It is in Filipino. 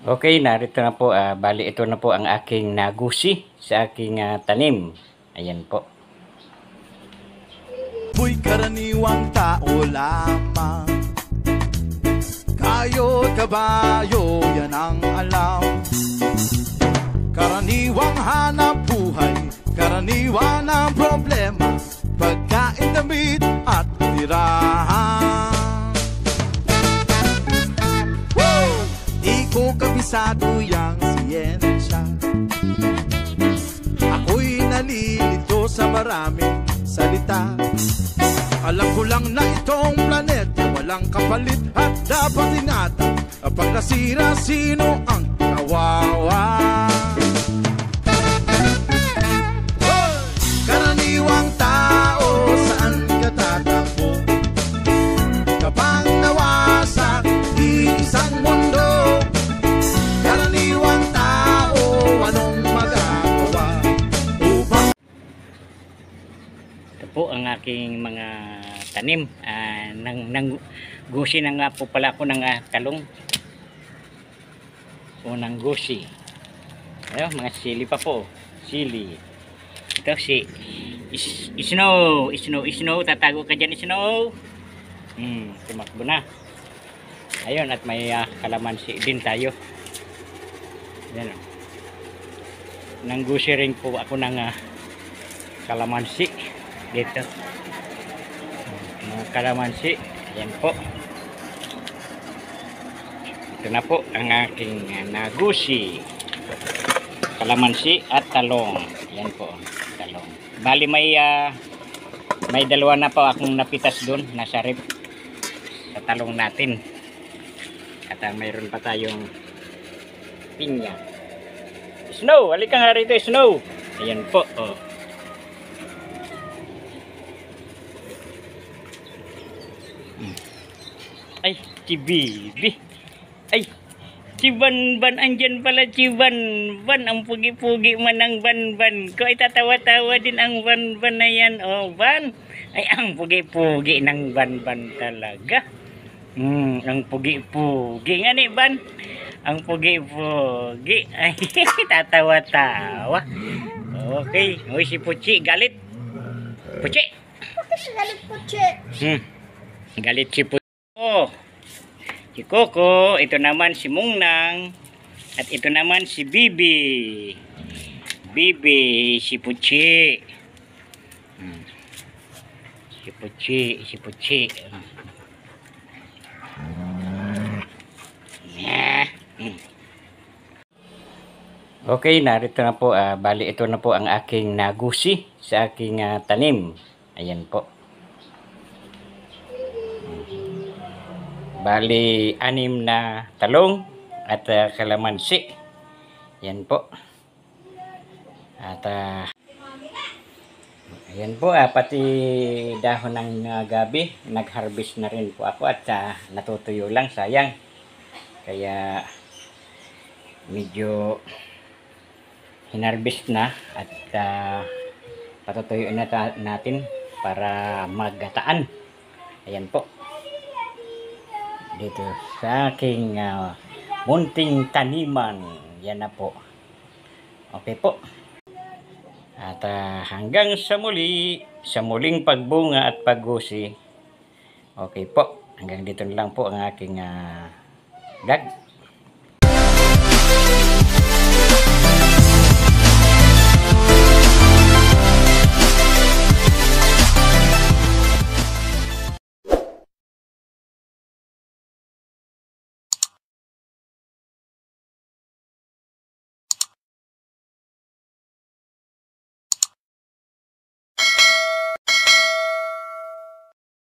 Okay, narito na po. Bali, ito na po ang aking nagusi sa aking tanim. Ayan po. Mo'y karaniwang tao lamang, kayo't kabayo, yan ang alam. Karaniwang hanap buhay, karaniwan ang problema, pagkain, damit at tirahan. Di ko kabisado yang siyensya, ako'y nalilito sa maraming salita. Alam ko lang na itong planeta walang kapalit at dapat ingatan. Kapag nasira, sino ang kawawa? Karaniwang tao, saan ka tatakbo? Kapag nawasak isang mundo, karaniwang tao, anong magagawa upang... Ito po ang aking mga tanim. Gusi na nga po pala ako ng talong. Unang gusi. Ayun, mga sili pa po. Sili. Ito si Snow. Tatago ka dyan, Snow. Tumakbo na. Ayun, at may kalamansi din tayo. Yan. Nanggusi rin po ako ng kalamansi dito. Mga kalamansi. Yan po. Ito na po ang aking nagusi. Kalamansi at talong. Yan po, talong. Bali may dalawa na po akong napitas doon, nasa rep sa talong natin. At mayroon pa tayong pinya. Snow, halika nga rito, Snow. Ayan po, oh. Ay, Chibibi. Ay, Chibanban, andyan pala Chibanban. Ang pugi-pugi man ang Banban ko. Ay, tatawa-tawa din ang Banban na yan. Oh, Ban. Ay, ang pugi-pugi ng Banban talaga. Ang pugi-pugi. Nga ni, Ban? Ang pugi-pugi. Ay, tatawa-tawa. Okay. Uy, si Puchi, galit. Puchi. Bakit siya galit, Puchi? Galit si Puchi. Oh, si Coco, ito naman si Mungnang, at ito naman si Bibi. Bibi, si Puchi. Si Puchi. Okay, narito na po. Bali, ito na po ang aking nagusi sa aking tanim. Ayan po. Bali, 6 na talong at kalamansi. Yan po. At ayan po, pati dahon ng gabi, nag-harvest na rin po ako at natutuyo lang, sayang. Kaya medyo hinarvest na at patutuyuin na natin para maggataan. Ayan po. Dito sa aking munting taniman. Yan na po. Okay po. At hanggang sa muli, sa muling pagbunga at paggusi. Okay po. Hanggang dito na lang po ang aking vlog.